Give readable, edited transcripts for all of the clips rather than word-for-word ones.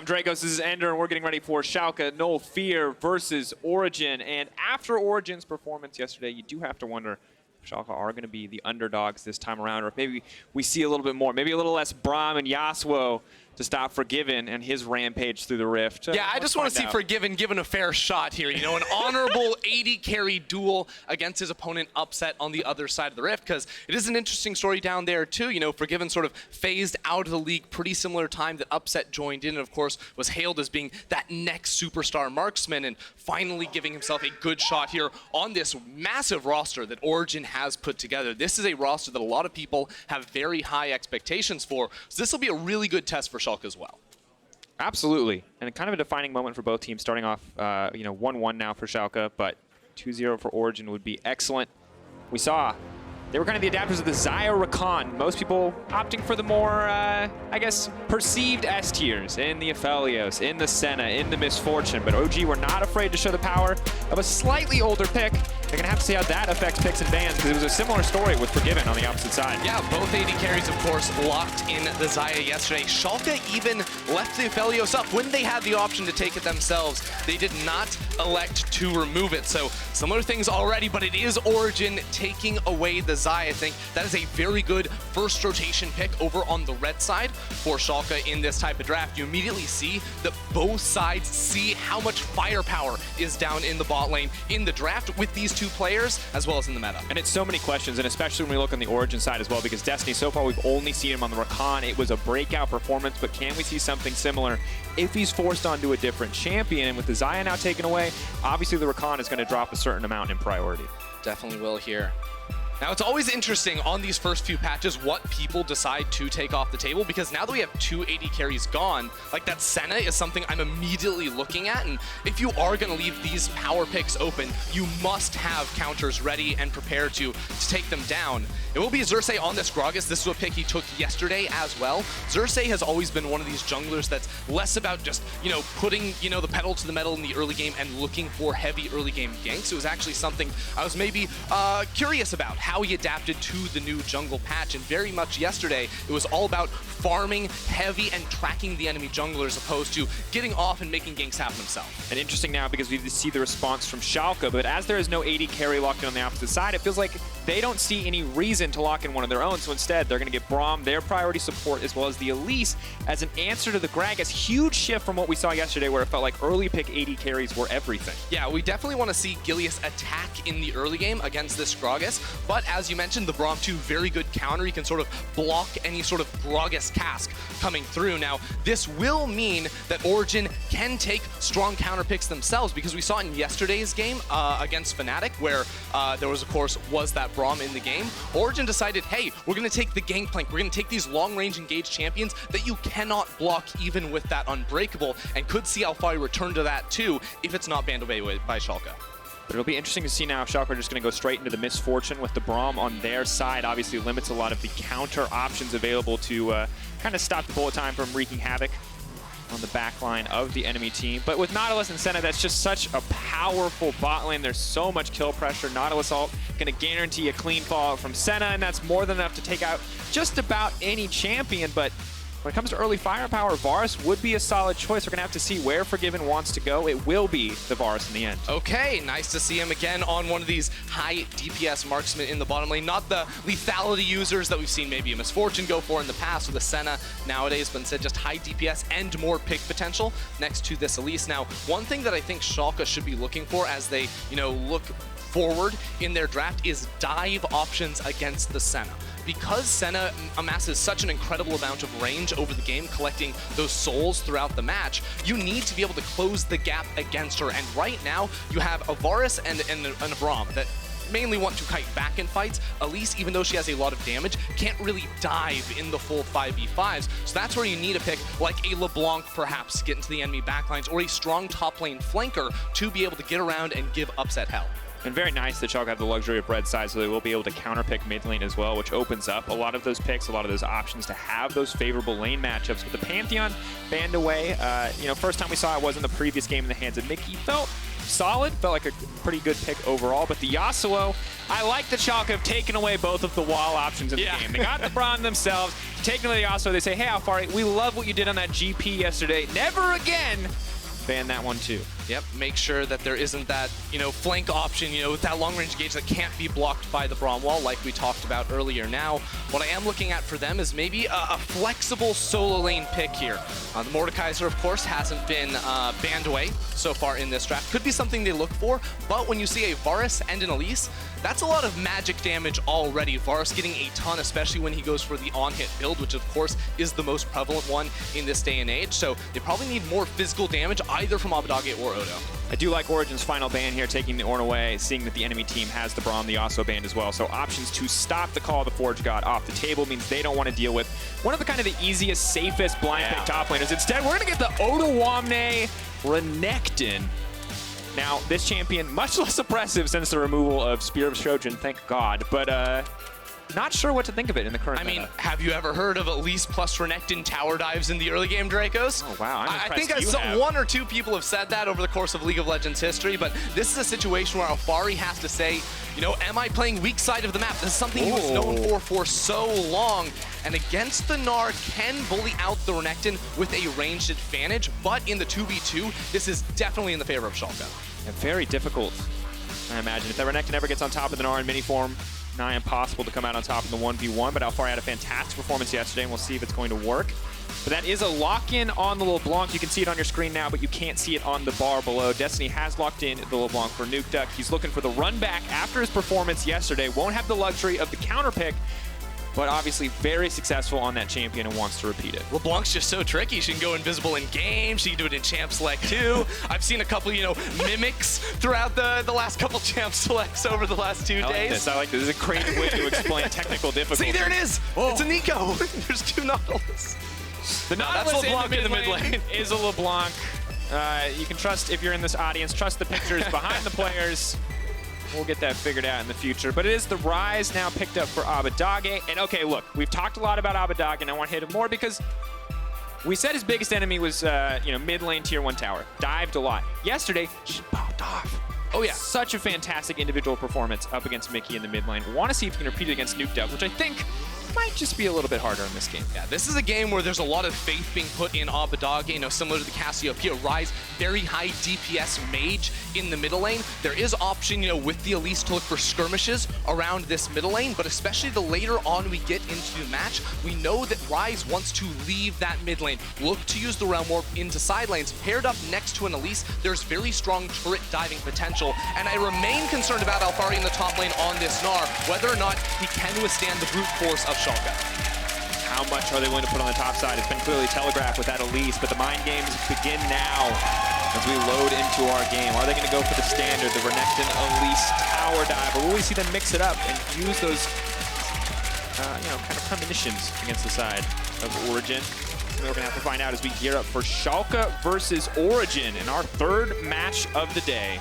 I'm Dracos, this is Ender, and we're getting ready for Schalke No Fear versus Origen. And after Origen's performance yesterday, you do have to wonder if Schalke are going to be the underdogs this time around, or if maybe we see a little bit more, maybe a little less Braum and Yasuo to stop Forgiven and his rampage through the Rift. Yeah, I just want to see Forgiven given a fair shot here. You know, an honorable 80 carry duel against his opponent Upset on the other side of the Rift, because it is an interesting story down there too. You know, Forgiven sort of phased out of the league pretty similar time that Upset joined in, and of course was hailed as being that next superstar marksman, and finally giving himself a good shot here on this massive roster that Origen has put together. This is a roster that a lot of people have very high expectations for, so this will be a really good test for Schalke as well. Absolutely, and kind of a defining moment for both teams, starting off 1-1 now for Schalke, but 2-0 for Origen would be excellent. We saw they were kind of the adapters of the Xayah Rakan. Most people opting for the more, I guess, perceived S tiers in the Aphelios, in the Senna, in the Misfortune. But OG were not afraid to show the power of a slightly older pick. They're going to have to see how that affects picks and bans, because it was a similar story with Forgiven on the opposite side. Yeah, both AD carries, of course, locked in the Xayah yesterday. Schalke even left the Aphelios up when they had the option to take it themselves. They did not elect to remove it. So similar things already, but it is Origen taking away the Xayah. I think that is a very good first rotation pick over on the red side for Schalke in this type of draft. You immediately see that both sides see how much firepower is down in the bot lane in the draft with these two players, as well as in the meta. And it's so many questions, and especially when we look on the Origen side as well, because Destiny, so far we've only seen him on the Rakan. It was a breakout performance, but can we see something similar if he's forced onto a different champion? And with the Xayah now taken away, obviously the Rakan is going to drop a certain amount in priority. Definitely will here. Now, it's always interesting on these first few patches what people decide to take off the table, because now that we have two AD carries gone, like that Senna is something I'm immediately looking at, and if you are going to leave these power picks open, you must have counters ready and prepared to take them down. It will be Xerxe on this Gragas. This is a pick he took yesterday as well. Xerxe has always been one of these junglers that's less about just, putting, the pedal to the metal in the early game and looking for heavy early game ganks. It was actually something I was maybe curious about, how he adapted to the new jungle patch, and very much yesterday it was all about farming heavy and tracking the enemy jungler as opposed to getting off and making ganks happen himself. And interesting now, because we see the response from Schalke, but as there is no AD carry locked in on the opposite side, it feels like they don't see any reason to lock in one of their own, so instead they're going to get Braum, their priority support, as well as the Elise as an answer to the Gragas. Huge shift from what we saw yesterday, where it felt like early pick AD carries were everything. Yeah, we definitely want to see Gilius attack in the early game against this Gragas, but as you mentioned, the Braum 2, very good counter. You can sort of block any sort of Gragas cask coming through. Now, this will mean that Origen can take strong counter picks themselves, because we saw in yesterday's game against Fnatic, where there was, of course, that Braum in the game. Origen decided, hey, we're going to take the Gangplank. We're going to take these long-range engaged champions that you cannot block even with that Unbreakable, and could see Alphari return to that too if it's not banned away by Schalke. But it'll be interesting to see now if Schalke are just going to go straight into the Misfortune with the Braum on their side. Obviously limits a lot of the counter options available to kind of stop the bullet time from wreaking havoc on the back line of the enemy team. But with Nautilus and Senna, that's just such a powerful bot lane. There's so much kill pressure. Nautilus ult going to guarantee a clean fall from Senna, and that's more than enough to take out just about any champion. But when it comes to early firepower, Varus would be a solid choice. We're going to have to see where Forgiven wants to go. It will be the Varus in the end. Okay, nice to see him again on one of these high DPS marksmen in the bottom lane. Not the lethality users that we've seen maybe a Misfortune go for in the past with a Senna nowadays, but instead just high DPS and more pick potential next to this Elise. Now, one thing that I think Schalke should be looking for as they, look forward in their draft is dive options against the Senna. Because Senna amasses such an incredible amount of range over the game, collecting those souls throughout the match, you need to be able to close the gap against her. And right now, you have a Varus and a Braum that mainly want to kite back in fights. Elise, even though she has a lot of damage, can't really dive in the full 5v5s. So that's where you need a pick like a LeBlanc, perhaps, to get into the enemy backlines, or a strong top lane flanker to be able to get around and give Upset hell. And very nice that Schalke have the luxury of red side, so they will be able to counterpick mid lane as well, which opens up a lot of those picks, a lot of those options to have those favorable lane matchups. With the Pantheon banned away, first time we saw it was in the previous game in the hands of Mickey. Felt solid, felt like a pretty good pick overall. But the Yasuo, I like that Schalke have taken away both of the wall options in the game. They got the Braum themselves, taken away the Yasuo. They say, hey, Alphari, we love what you did on that GP yesterday. Never again. Ban that one too. Yep, make sure that there isn't that, flank option, with that long-range engage that can't be blocked by the Braum wall like we talked about earlier. Now, what I am looking at for them is maybe a flexible solo lane pick here. The Mordekaiser, of course, hasn't been banned away so far in this draft. Could be something they look for, but when you see a Varus and an Elise, that's a lot of magic damage already. Varus getting a ton, especially when he goes for the on-hit build, which of course is the most prevalent one in this day and age. So they probably need more physical damage either from Abbedagge or Odo. I do like Origen's final ban here, taking the Ornn away, seeing that the enemy team has the Braum, the Yasuo banned as well. So options to stop the Call of the Forge God off the table means they don't want to deal with one of the kind of the easiest, safest blind pick top laners. Instead, we're going to get the Odoamne Renekton. Now, this champion, much less oppressive since the removal of Spear of Trojan, thank God, but not sure what to think of it in the current meta. Have you ever heard of Elise plus Renekton tower dives in the early game, Dracos? Oh, wow, I'm I think one or two people have said that over the course of League of Legends history, but this is a situation where Alphari has to say, am I playing weak side of the map? This is something he was known for so long. And against the Gnar, can bully out the Renekton with a ranged advantage, but in the 2v2, this is definitely in the favor of Schalke. Yeah, very difficult, I imagine. If that Renekton ever gets on top of the Gnar in mini form, nigh impossible to come out on top in the 1v1, but Alphari had a fantastic performance yesterday, and we'll see if it's going to work. But that is a lock-in on the LeBlanc. You can see it on your screen now, but you can't see it on the bar below. Destiny has locked in the LeBlanc for Nukeduck. He's looking for the run back after his performance yesterday. Won't have the luxury of the counter pick, but obviously very successful on that champion and wants to repeat it. LeBlanc's just so tricky. She can go invisible in game. She can do it in Champ Select too. I've seen a couple, mimics throughout the last couple Champ Selects over the last 2 days. I like this. This is a great way to explain technical difficulty. See, there it is. Oh. It's a Nico. There's two Nautilus. The Nautilus in the mid lane is a LeBlanc. You can trust, if you're in this audience, trust the pictures behind the players. We'll get that figured out in the future. But it is the Rise now picked up for Abbedagge. And okay, look, we've talked a lot about Abbedagge, and I want to hit him more because we said his biggest enemy was, mid lane tier 1 tower. Dived a lot. Yesterday, he popped off. Oh yeah, such a fantastic individual performance up against Mickey in the mid lane. Want to see if he can repeat it against Nukeduck, which I think might just be a little bit harder in this game. Yeah, this is a game where there's a lot of faith being put in Abbedagge, similar to the Cassiopeia Rise, very high DPS mage in the middle lane. There is option, with the Elise to look for skirmishes around this middle lane, but especially the later on we get into the match, we know that Rise wants to leave that mid lane, look to use the Realm Warp into side lanes. Paired up next to an Elise, there's very strong turret diving potential, and I remain concerned about Alphari in the top lane on this Gnar, whether or not he can withstand the brute force of Schalke. How much are they willing to put on the top side? It's been clearly telegraphed with that Elise, but the mind games begin now as we load into our game. Are they going to go for the standard, the Renekton Elise tower dive, or will we see them mix it up and use those, kind of premonitions against the side of Origen? We're going to have to find out as we gear up for Schalke versus Origen in our third match of the day.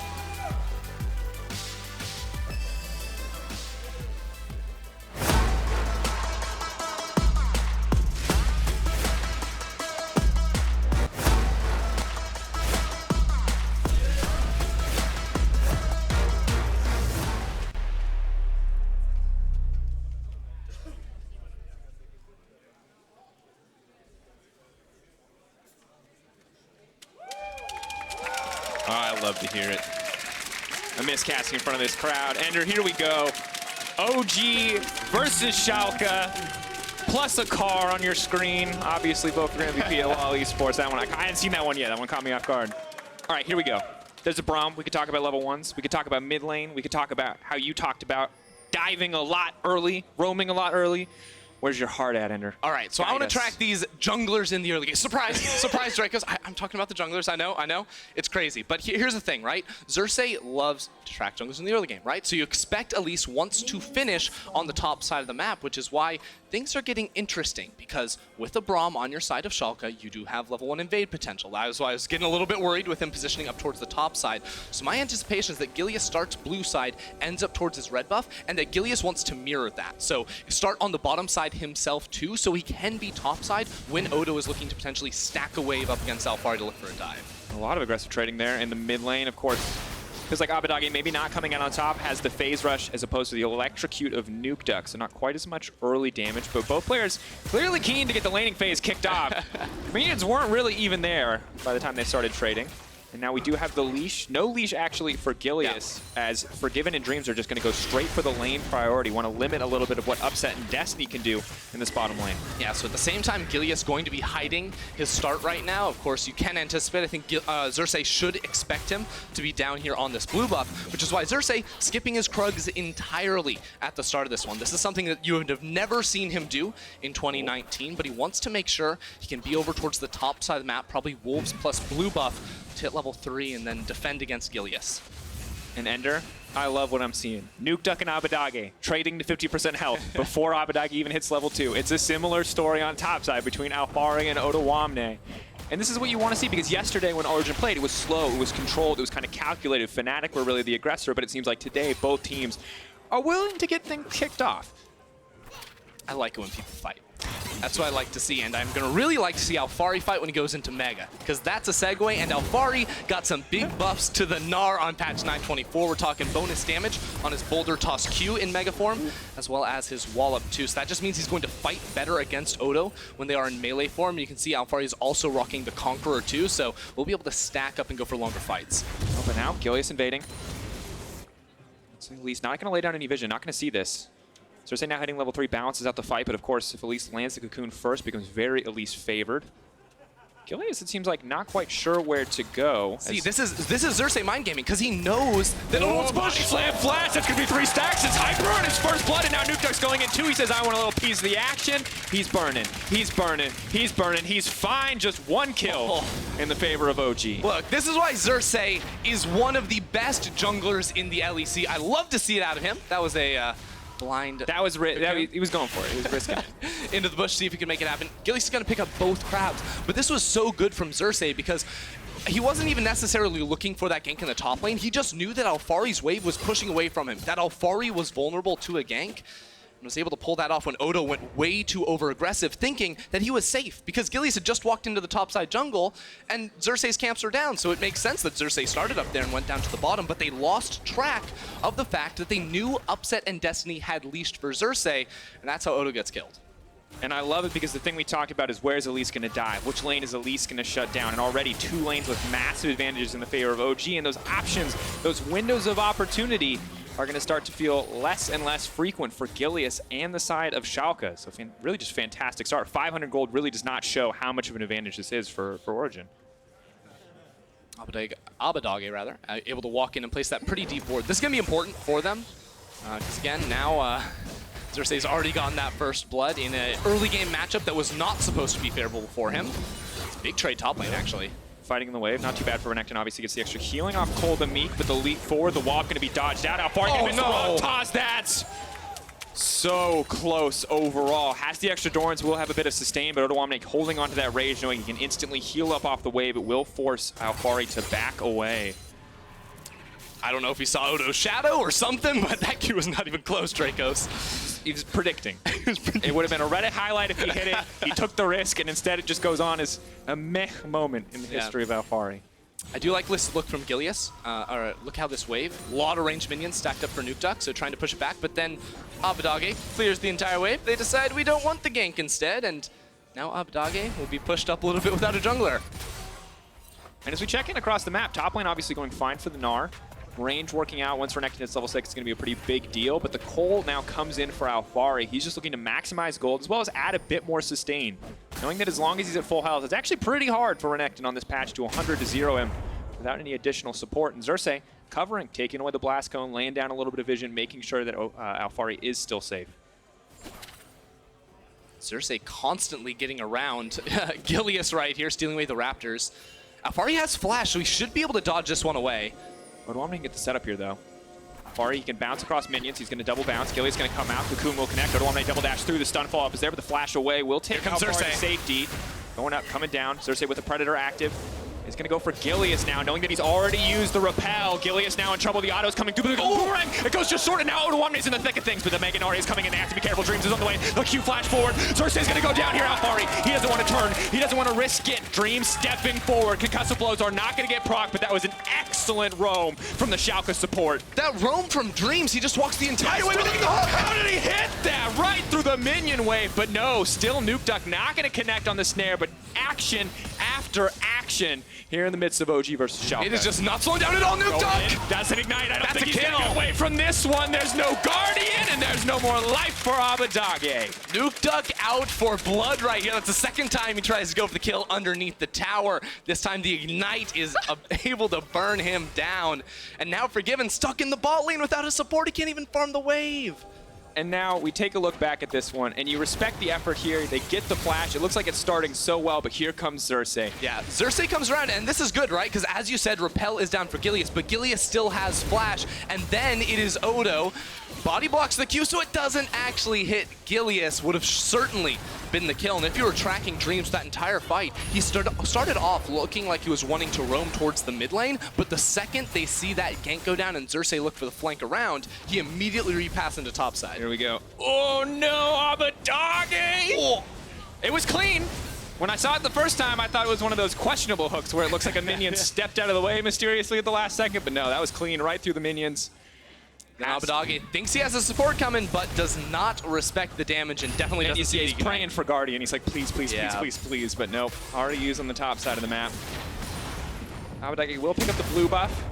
Oh, I love to hear it. A miscasting in front of this crowd. Ender, here we go. OG versus Schalke, plus a car on your screen. Obviously, both for MVP at LOL Esports. That one, I hadn't seen that one yet. That one caught me off guard. All right, here we go. There's a Braum. We could talk about level 1s. We could talk about mid lane. We could talk about how you talked about diving a lot early, roaming a lot early. Where's your heart at, Ender? All right, so I want to track these junglers in the early game. Surprise, surprise, Dracos. I'm talking about the junglers. I know. It's crazy. But here's the thing, right? Xerxe loves to track junglers in the early game, right? So you expect Elise wants to finish on the top side of the map, which is why things are getting interesting, because with a Braum on your side of Schalke, you do have level 1 invade potential. That is why I was getting a little bit worried with him positioning up towards the top side. So my anticipation is that Gilius starts blue side, ends up towards his red buff, and that Gilius wants to mirror that. So start on the bottom side himself too, so he can be top side when Odo is looking to potentially stack a wave up against Alphari to look for a dive. A lot of aggressive trading there in the mid lane, of course. Feels like Abbedagge maybe not coming out on top, has the phase rush as opposed to the electrocute of Nukeduck, so not quite as much early damage, but both players clearly keen to get the laning phase kicked off. Minions weren't really even there by the time they started trading. And now we do have the leash. No leash actually for Gilius, as Forgiven and Dreams are just going to go straight for the lane priority. Want to limit a little bit of what Upset and Destiny can do in this bottom lane. Yeah, so at the same time, Gilius going to be hiding his start right now. Of course, you can anticipate. I think Xerxe should expect him to be down here on this blue buff, which is why Xerxe skipping his Krugs entirely at the start of this one. This is something that you would have never seen him do in 2019, but he wants to make sure he can be over towards the top side of the map, probably Wolves plus blue buff, to hit level 3 and then defend against Gilius. And Ender, I love what I'm seeing. Nukeduck and Abbedagge trading to 50% health before Abbedagge even hits level 2. It's a similar story on top side between Alphari and Odoamne. And this is what you want to see, because yesterday when Origen played, it was slow, it was controlled, it was kind of calculated. Fnatic were really the aggressor, but it seems like today both teams are willing to get things kicked off. I like it when people fight. That's what I like to see, and I'm going to really like to see Alphari fight when he goes into Mega, because that's a segue, and Alphari got some big buffs to the Gnar on patch 924. We're talking bonus damage on his Boulder Toss Q in Mega form, as well as his Wallop too. So that just means he's going to fight better against Odo when they are in melee form. You can see Alphari is also rocking the Conqueror too, so we'll be able to stack up and go for longer fights. Oh, but now, Gilius invading. At least not going to lay down any vision, not going to see this. Xerxe now hitting level 3 balances out the fight, but of course, if Elise lands the cocoon first, becomes very Elise favored. Gilius, it seems like, not quite sure where to go. See, this is Xerxe mind gaming, because he knows that Odo's body slam flash. That's going to be 3 stacks. It's Hyper on his first blood, and now Nukeduck's going in 2. He says, I want a little piece of the action. He's burning. He's burning. He's burning. He's fine. Just 1 kill in the favor of OG. Look, this is why Xerxe is one of the best junglers in the LEC. I love to see it out of him. That was a... blind. That was he was going for it. He was risking it. Into the bush, see if he can make it happen. Gilius is going to pick up both crabs, but this was so good from Xerxe because he wasn't even necessarily looking for that gank in the top lane. He just knew that Alphari's wave was pushing away from him, that Alphari was vulnerable to a gank, and was able to pull that off when Odo went way too over-aggressive, thinking that he was safe, because Gilius had just walked into the topside jungle, and Xerxe's camps are down, so it makes sense that Xerxe started up there and went down to the bottom, but they lost track of the fact that they knew Upset and Destiny had leashed for Xerxe, and that's how Odo gets killed. And I love it because the thing we talked about is where's Elise going to die? Which lane is Elise going to shut down? And already 2 lanes with massive advantages in the favor of OG, and those options, those windows of opportunity are going to start to feel less and less frequent for Gilius and the side of Schalke. So really just fantastic start. 500 gold really does not show how much of an advantage this is for Origen. Abbedagge, rather, able to walk in and place that pretty deep ward. This is going to be important for them, because again, now Xerxe's already gotten that first blood in an early game matchup that was not supposed to be favorable for him. It's a big trade top lane, actually. Fighting in the wave, not too bad for Renekton. Obviously gets the extra healing off Cold and Meek, but the leap forward, the wall going to be dodged out. Alphari gonna no! Toss that's so close overall. Has the extra Dorans, will have a bit of sustain, but Odoamne holding onto that rage, knowing he can instantly heal up off the wave. It will force Alphari to back away. I don't know if he saw Odo's shadow or something, but that Q was not even close, Dracos. He was predicting. It would have been a Reddit highlight if he hit it. He took the risk, and instead it just goes on as a meh moment in the history of Alphari. I do like this look from Gilius. Look how this wave, a lot of ranged minions stacked up for Nukeduck, so trying to push it back, but then Abbedagge clears the entire wave. They decide we don't want the gank instead, and now Abbedagge will be pushed up a little bit without a jungler. And as we check in across the map, top lane obviously going fine for the Gnar. Range working out. Once Renekton hits level 6, it's going to be a pretty big deal, but the Cole now comes in for Alphari. He's just looking to maximize gold as well as add a bit more sustain. Knowing that as long as he's at full health, it's actually pretty hard for Renekton on this patch to 100 to 0 him without any additional support. And Xerxe covering, taking away the Blast Cone, laying down a little bit of vision, making sure that Alphari is still safe. Xerxe constantly getting around Gilius right here, stealing away the Raptors. Alphari has flash, so he should be able to dodge this one away. Odoamne can get the setup here, though. Alphari, he can bounce across minions. He's going to double bounce. Gilius going to come out. Cocoon will connect. Odoamne double dash through. The stun follow-up is there, but the flash away will take Alphari to safety. Going up, coming down. Xerxe with the Predator active. is going to go for Gilius now, knowing that he's already used the repel. Gilius now in trouble. The auto's coming through. Boomerang! It goes just short, and now Odoamne is in the thick of things, but the Mega Nari is coming in. They have to be careful. Dreams is on the way. The Q flash forward. Xerxe is going to go down here. Alphari, he doesn't want to turn. He doesn't want to risk it. Dreams stepping forward. Concussive blows are not going to get proc, but that was an excellent roam from the Schalke support. That roam from Dreams, he just walks the entire way. How did he hit that? Right through the minion wave, but no, still Nukeduck not going to connect on the snare, but action after action here in the midst of OG versus Schalke. It is just not slowing down at all, Nukeduck! That's an ignite. I don't think he's kill. going to get away from this one. There's no Guardian, and there's no more life for Abbedagge. Nukeduck out for blood right here. That's the second time he tries to go for the kill underneath the tower. This time the ignite is able to burn him down. And now Forgiven stuck in the bot lane without his support. He can't even farm the wave. And now we take a look back at this one, and you respect the effort here. They get the flash. It looks like it's starting so well, but here comes Xerxe. Yeah, Xerxe comes around, and this is good, right? Because as you said, Repel is down for Gilius, but Gilius still has flash, and then it is Odo. Body blocks the Q, so it doesn't actually hit Gilius. Would have certainly been the kill. And if you were tracking Dreams that entire fight, he started off looking like he was wanting to roam towards the mid lane, but the second they see that gank go down and Xerxe look for the flank around, he immediately repassed into topside. Here we go. Oh no, Abbedagge! Oh. It was clean. When I saw it the first time, I thought it was one of those questionable hooks where it looks like a minion stepped out of the way mysteriously at the last second, but no, that was clean right through the minions. Abbedagge thinks he has a support coming, but does not respect the damage and definitely doesn't see he's praying for Guardian. He's like, please, please, yeah. please, please, please, but nope. Already used on the top side of the map. Abbedagge will pick up the blue buff.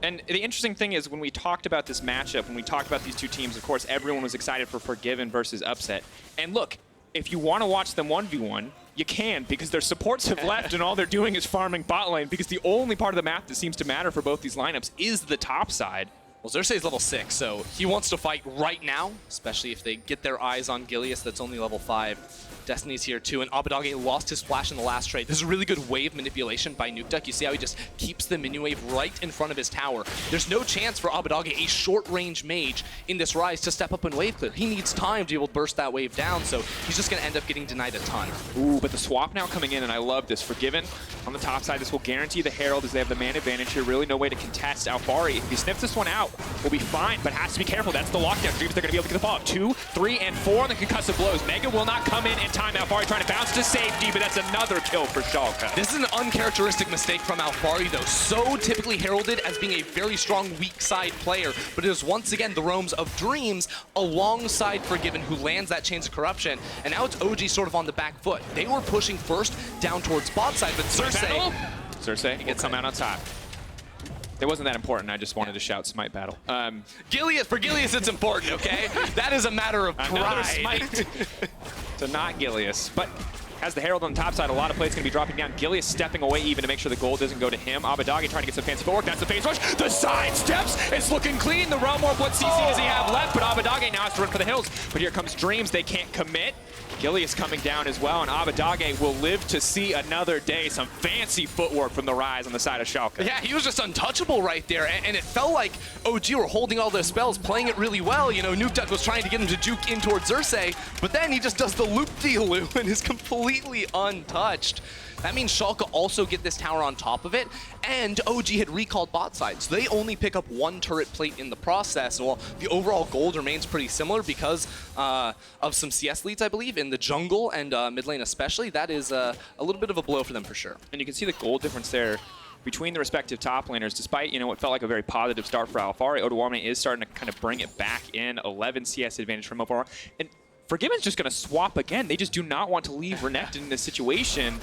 And the interesting thing is when we talked about this matchup, when we talked about these two teams, of course, everyone was excited for Forgiven versus Upset. And look, if you want to watch them 1v1, you can, because their supports have left and all they're doing is farming bot lane, because the only part of the map that seems to matter for both these lineups is the top side. Well, Xerxe is level 6, so he wants to fight right now, especially if they get their eyes on Gilius that's only level 5. Destiny's here too, and Abbedagge lost his flash in the last trade. This is really good wave manipulation by Nukeduck. You see how he just keeps the minion wave right in front of his tower. There's no chance for Abbedagge, a short-range mage in this rise, to step up and wave clear. He needs time to be able to burst that wave down, so he's just going to end up getting denied a ton. Ooh, but the swap now coming in, and I love this. Forgiven on the top side. This will guarantee the Herald as they have the man advantage here. Really no way to contest Alphari. If he sniffs this one out, we'll be fine, but has to be careful. That's the lockdown. Dreams, they're going to be able to get the follow-up. 2, 3, and 4 on the concussive blows. Mega will not come in time. Alphari trying to bounce to safety, but that's another kill for Schalke. This is an uncharacteristic mistake from Alphari, though. So typically heralded as being a very strong weak side player, but it is once again the roams of Dreams alongside Forgiven who lands that Chains of Corruption, and now it's OG sort of on the back foot. They were pushing first down towards bot side, but Xerxe will come out on top. It wasn't that important. I just wanted to shout Smite Battle. Gilius, for Gilius, it's important, okay? That is a matter of pride. Another Smite to not Gilius. But has the Herald on the top side, a lot of plays going to be dropping down. Gilius stepping away even to make sure the gold doesn't go to him. Abbedagge trying to get some fancy footwork. That's the face rush. The side steps. It's looking clean. The Realm Warp, what CC does he have left? But Abbedagge now has to run for the hills. But here comes Dreams. They can't commit. Gilius coming down as well, and Abbedagge will live to see another day. Some fancy footwork from the Rise on the side of Schalke. Yeah, he was just untouchable right there, and it felt like OG were holding all those spells, playing it really well. You know, Nukeduck was trying to get him to juke in towards Xerxe, but then he just does the loop-de-loop and is completely untouched. That means Schalke also get this tower on top of it, and OG had recalled bot side, so they only pick up 1 turret plate in the process. Well, the overall gold remains pretty similar because of some CS leads, I believe, in the jungle and mid lane especially. That is a little bit of a blow for them for sure. And you can see the gold difference there between the respective top laners, despite, you know, what felt like a very positive start for Alphari. Odoamne is starting to kind of bring it back in. 11 CS advantage from Alphari. And Forgiven's just going to swap again. They just do not want to leave Renekton in this situation.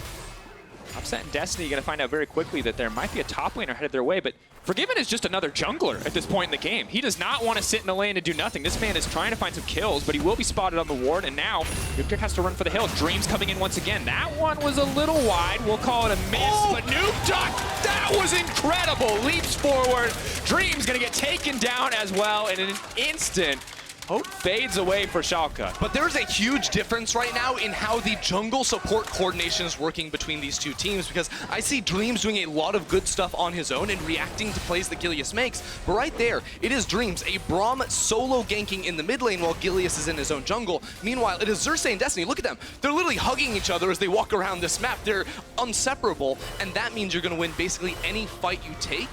Upset and Destiny going to find out very quickly that there might be a top laner headed their way, but Forgiven is just another jungler at this point in the game. He does not want to sit in the lane and do nothing. This man is trying to find some kills, but he will be spotted on the ward, and now Nukeduck has to run for the hill. Dreams coming in once again. That one was a little wide. We'll call it a miss, but Nukeduck, that was incredible. Leaps forward. Dreams going to get taken down as well, and in an instant, Hope fades away for Schalke. But there's a huge difference right now in how the jungle support coordination is working between these two teams, because I see Dreams doing a lot of good stuff on his own and reacting to plays that Gilius makes. But right there, it is Dreams, a Braum solo ganking in the mid lane while Gilius is in his own jungle. Meanwhile, it is Xerxe and Destiny. Look at them. They're literally hugging each other as they walk around this map. They're inseparable, and that means you're going to win basically any fight you take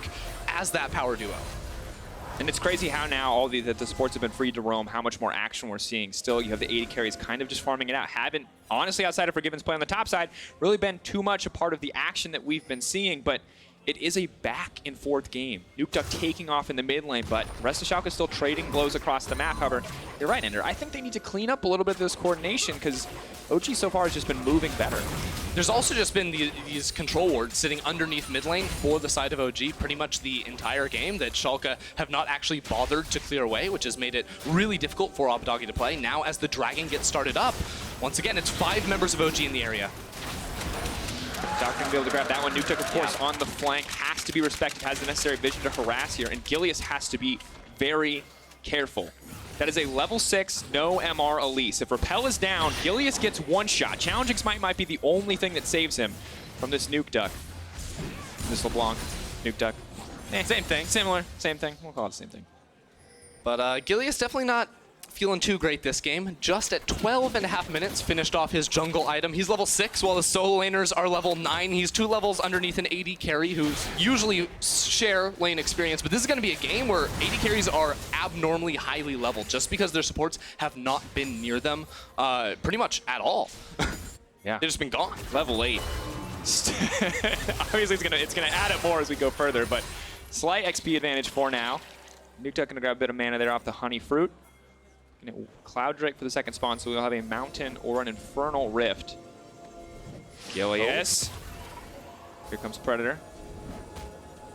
as that power duo. And it's crazy how now that the supports have been free to roam, how much more action we're seeing. Still, you have the AD carries kind of just farming it out. Haven't, honestly, outside of Forgiven's play on the top side, really been too much a part of the action that we've been seeing. But it is a back and forth game. Nukeduck taking off in the mid lane, but the rest of Schalke is still trading blows across the map. However, you're right, Ender. I think they need to clean up a little bit of this coordination because OG so far has just been moving better. There's also just been these control wards sitting underneath mid lane for the side of OG pretty much the entire game that Schalke have not actually bothered to clear away, which has made it really difficult for Abbedagge to play. Now, as the Dragon gets started up, once again, it's 5 members of OG in the area. Doc gonna be able to grab that one. Nukeduck, of course, on the flank, has to be respected, has the necessary vision to harass here, and Gilius has to be very careful. That is a level 6, no MR Elise. If Repel is down, Gilius gets one shot. Challenging Smite might be the only thing that saves him from this Nukeduck. This LeBlanc, Nukeduck. Same thing, similar, same thing. We'll call it the same thing. But Gilius definitely not feeling too great this game. Just at 12.5 minutes, finished off his jungle item. He's level 6, while the solo laners are level 9. He's 2 levels underneath an AD carry who's usually share lane experience, but this is going to be a game where AD carries are abnormally highly leveled just because their supports have not been near them pretty much at all. Yeah. They've just been gone. Level 8. Obviously, it's gonna add up more as we go further, but slight XP advantage for now. Nukeduck gonna grab a bit of mana there off the Honey Fruit. Cloud Drake for the second spawn, so we'll have a Mountain or an Infernal Rift. Gilius. Here comes Predator.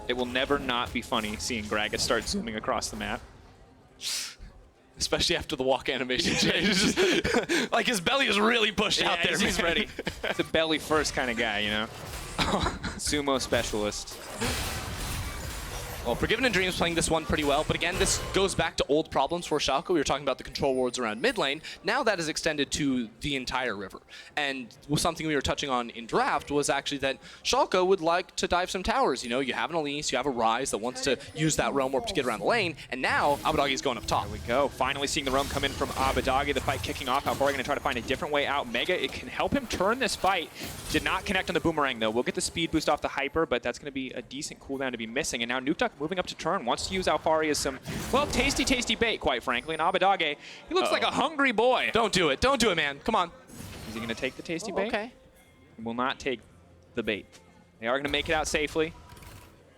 It will never not be funny seeing Gragas start zooming across the map. Especially after the walk animation change. Like, his belly is really pushed out there. He's ready. He's a belly first kind of guy, you know? Sumo specialist. Well, Forgiven and Dreams playing this one pretty well, but again, this goes back to old problems for Schalke. We were talking about the control wards around mid lane. Now that is extended to the entire river. And something we were touching on in draft was actually that Schalke would like to dive some towers. You know, you have an Elise, you have a Rise that wants to use that Realm Warp to get around the lane, and now Abbedagge is going up top. There we go. Finally seeing the roam come in from Abbedagge. The fight kicking off. Alphari going to try to find a different way out. Mega, it can help him turn this fight. Did not connect on the Boomerang, though. We'll get the speed boost off the Hyper, but that's going to be a decent cooldown to be missing. And now Nukeduck moving up to turn. Wants to use Alphari as some, well, tasty bait, quite frankly. And Abbedagge, he looks like a hungry boy. Don't do it. Don't do it, man. Come on. Is he going to take the tasty bait? Okay. He will not take the bait. They are going to make it out safely.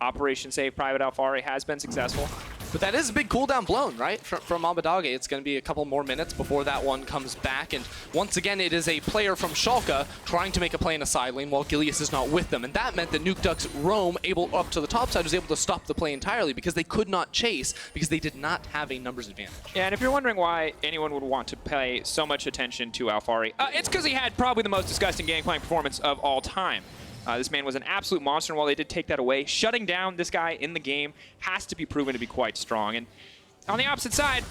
Operation Save Private Alphari has been successful. But that is a big cooldown blown, right? From Abbedagge. It's going to be a couple more minutes before that one comes back. And once again, it is a player from Schalke trying to make a play in a side lane while Gilius is not with them. And that meant that Nukeduck's roam up to the top side was able to stop the play entirely because they could not chase because they did not have a numbers advantage. Yeah, and if you're wondering why anyone would want to pay so much attention to Alphari, it's because he had probably the most disgusting gangplank performance of all time. This man was an absolute monster, and while they did take that away, shutting down this guy in the game has to be proven to be quite strong. And on the opposite side,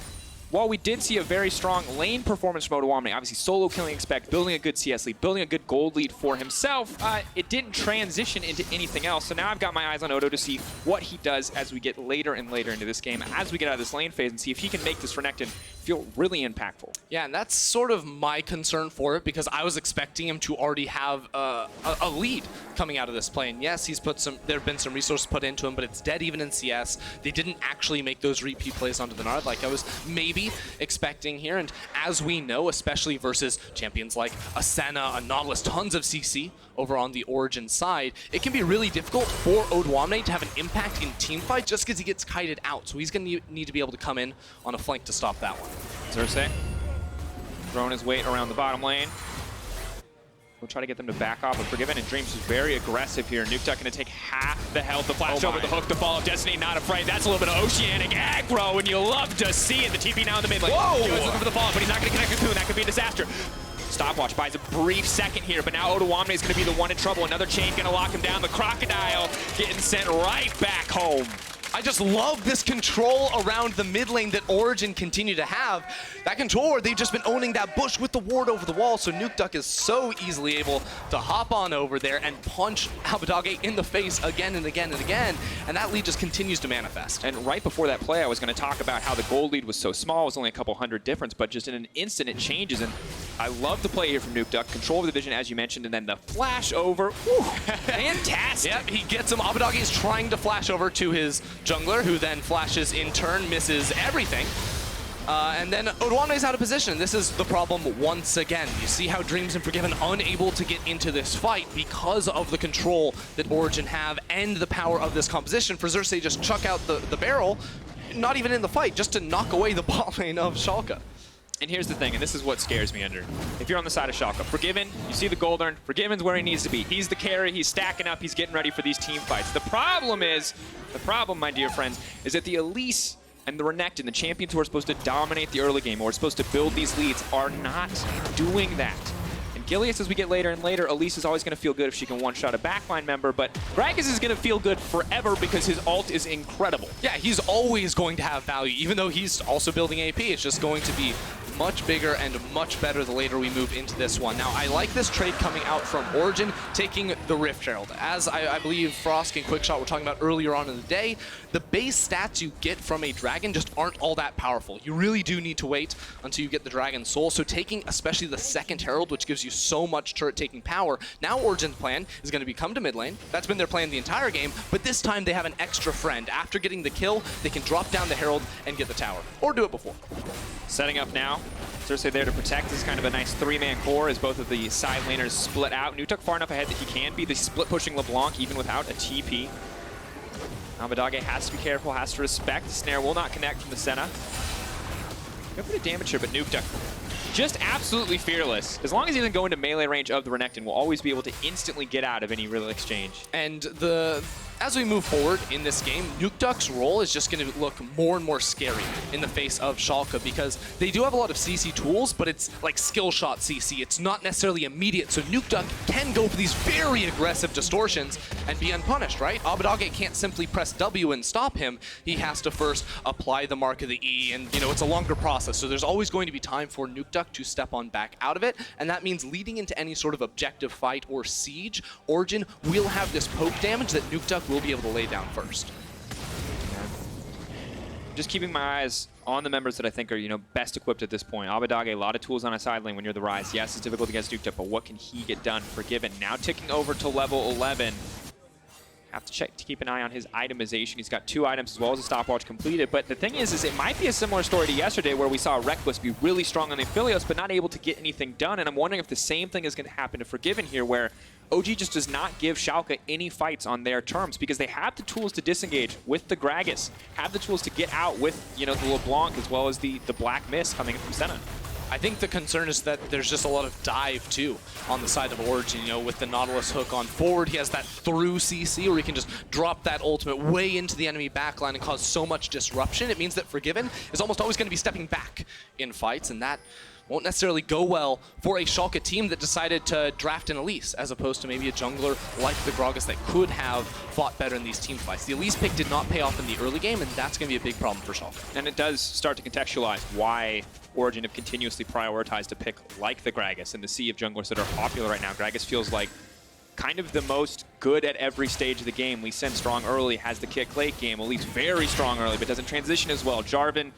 while we did see a very strong lane performance from Odoamne, obviously solo killing expect, building a good CS lead, building a good gold lead for himself, it didn't transition into anything else. So now I've got my eyes on Odo to see what he does as we get later and later into this game, as we get out of this lane phase, and see if he can make this Renekton feel really impactful. Yeah, and that's sort of my concern for it because I was expecting him to already have a lead coming out of this play. And yes, he's put there have been some resources put into him, but it's dead even in CS. They didn't actually make those repeat plays onto the Nard like I was maybe expecting here. And as we know, especially versus champions like a Senna, a Nautilus, tons of CC over on the Origen side, it can be really difficult for Odoamne to have an impact in teamfight just because he gets kited out. So he's going to need to be able to come in on a flank to stop that one. Xerxe throwing his weight around the bottom lane. We'll try to get them to back off, but Forgiven and Dreams is very aggressive here. Nukeduck going to take half the health. The flash over the hook, the follow. Destiny not afraid. That's a little bit of oceanic aggro, and you love to see it. The TP now in the mid lane. Whoa! He was looking for the follow, but he's not going to connect with Cocoon. That could be a disaster. Stopwatch buys a brief second here, but now Odoamne is going to be the one in trouble. Another chain going to lock him down. The Crocodile getting sent right back home. I just love this control around the mid lane that Origen continue to have. That control where they've just been owning that bush with the ward over the wall, so Nukeduck is so easily able to hop on over there and punch Abbedagge in the face again and again and again, and that lead just continues to manifest. And right before that play, I was going to talk about how the gold lead was so small. It was only a couple hundred difference, but just in an instant it changes, and I love the play here from Nukeduck. Control of the vision, as you mentioned, and then the flash over. Whew, fantastic. Yep, he gets him. Abbedagge is trying to flash over to his jungler, who then flashes in turn, misses everything. And then Odoamne is out of position. This is the problem once again. You see how Dreams and Forgiven unable to get into this fight because of the control that Origen have and the power of this composition. For Xerxe just chuck out the barrel, not even in the fight, just to knock away the bot lane of Schalke. And here's the thing, and this is what scares me, Under. If you're on the side of Schalke, Forgiven, you see the gold earned, Forgiven's where he needs to be. He's the carry, he's stacking up, he's getting ready for these team fights. The problem, my dear friends, is that the Elise and the Renekton, the champions who are supposed to dominate the early game or are supposed to build these leads, are not doing that. And Gilius, as we get later and later, Elise is always going to feel good if she can one-shot a backline member, but Gragas is going to feel good forever because his ult is incredible. Yeah, he's always going to have value, even though he's also building AP. It's just going to be much bigger and much better the later we move into this one. Now, I like this trade coming out from Origen, taking the Rift Herald. As I believe Frost and Quickshot were talking about earlier on in the day, the base stats you get from a dragon just aren't all that powerful. You really do need to wait until you get the Dragon Soul, so taking especially the second Herald, which gives you so much turret-taking power, now Origen's plan is going to be come to mid lane. That's been their plan the entire game, but this time they have an extra friend. After getting the kill, they can drop down the Herald and get the tower, or do it before. Setting up now. Xerxe there to protect. This is kind of a nice three-man core as both of the side laners split out. Nukeduck far enough ahead that he can be the split-pushing LeBlanc even without a TP. Abbedagge has to be careful, has to respect. The snare will not connect from the Senna. Got a bit of damage here, but Nukeduck just absolutely fearless. As long as he doesn't go into melee range of the Renekton, will always be able to instantly get out of any real exchange. And as we move forward in this game, Nukeduck's role is just going to look more and more scary in the face of Schalke because they do have a lot of CC tools, but it's like skill shot CC. It's not necessarily immediate, so Nukeduck can go for these very aggressive distortions and be unpunished, right? Abbedagge can't simply press W and stop him. He has to first apply the mark of the E, and you know, it's a longer process, so there's always going to be time for Nukeduck to step on back out of it, and that means leading into any sort of objective fight or siege, Origen will have this poke damage that Nukeduck will be able to lay down first. Just keeping my eyes on the members that I think are, you know, best equipped at this point. Abbedagge, a lot of tools on a side lane when you're the Rise. Yes, it's difficult against Nukeduck, but what can he get done? Forgiven. Now ticking over to level 11. Have to check to keep an eye on his itemization. He's got 2 items as well as a stopwatch completed. But the thing is it might be a similar story to yesterday where we saw Reckless be really strong on the Aphelios but not able to get anything done. And I'm wondering if the same thing is going to happen to Forgiven here, where OG just does not give Schalke any fights on their terms because they have the tools to disengage with the Gragas, have the tools to get out with, you know, the LeBlanc as well as the Black Mist coming in from Senna. I think the concern is that there's just a lot of dive, too, on the side of Origen. You know, with the Nautilus hook on forward, he has that through CC where he can just drop that ultimate way into the enemy backline and cause so much disruption. It means that Forgiven is almost always going to be stepping back in fights, and that won't necessarily go well for a Schalke team that decided to draft an Elise, as opposed to maybe a jungler like the Gragas that could have fought better in these team fights. The Elise pick did not pay off in the early game, and that's going to be a big problem for Schalke. And it does start to contextualize why Origen have continuously prioritized a pick like the Gragas in the sea of junglers that are popular right now. Gragas feels like kind of the most good at every stage of the game. Lee Sin strong early, has the kick late game. Elise very strong early, but doesn't transition as well. Jarvan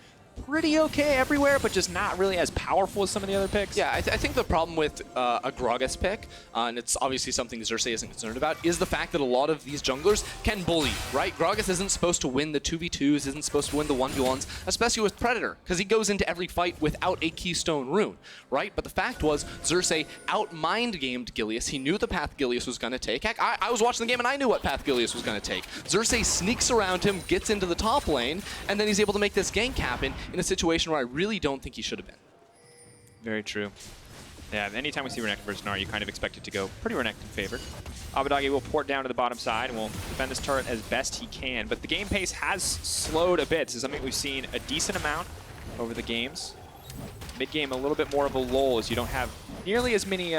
pretty okay everywhere, but just not really as powerful as some of the other picks. Yeah, I think the problem with a Gragas pick, and it's obviously something Xerxe isn't concerned about, is the fact that a lot of these junglers can bully, right? Gragas isn't supposed to win the 2v2s, isn't supposed to win the 1v1s, especially with Predator, because he goes into every fight without a Keystone Rune, right? But the fact was, Xerxe out-mind-gamed Gilius. He knew the path Gilius was going to take. Heck, I was watching the game and I knew what path Gilius was going to take. Xerxe sneaks around him, gets into the top lane, and then he's able to make this gank happen in a situation where I really don't think he should have been. Very true. Yeah, anytime we see Renekton versus Gnar, you kind of expect it to go pretty Renekton favored. Abbedagge will port down to the bottom side and will defend this turret as best he can, but the game pace has slowed a bit. This is something we've seen a decent amount over the games. Mid-game, a little bit more of a lull as you don't have nearly as many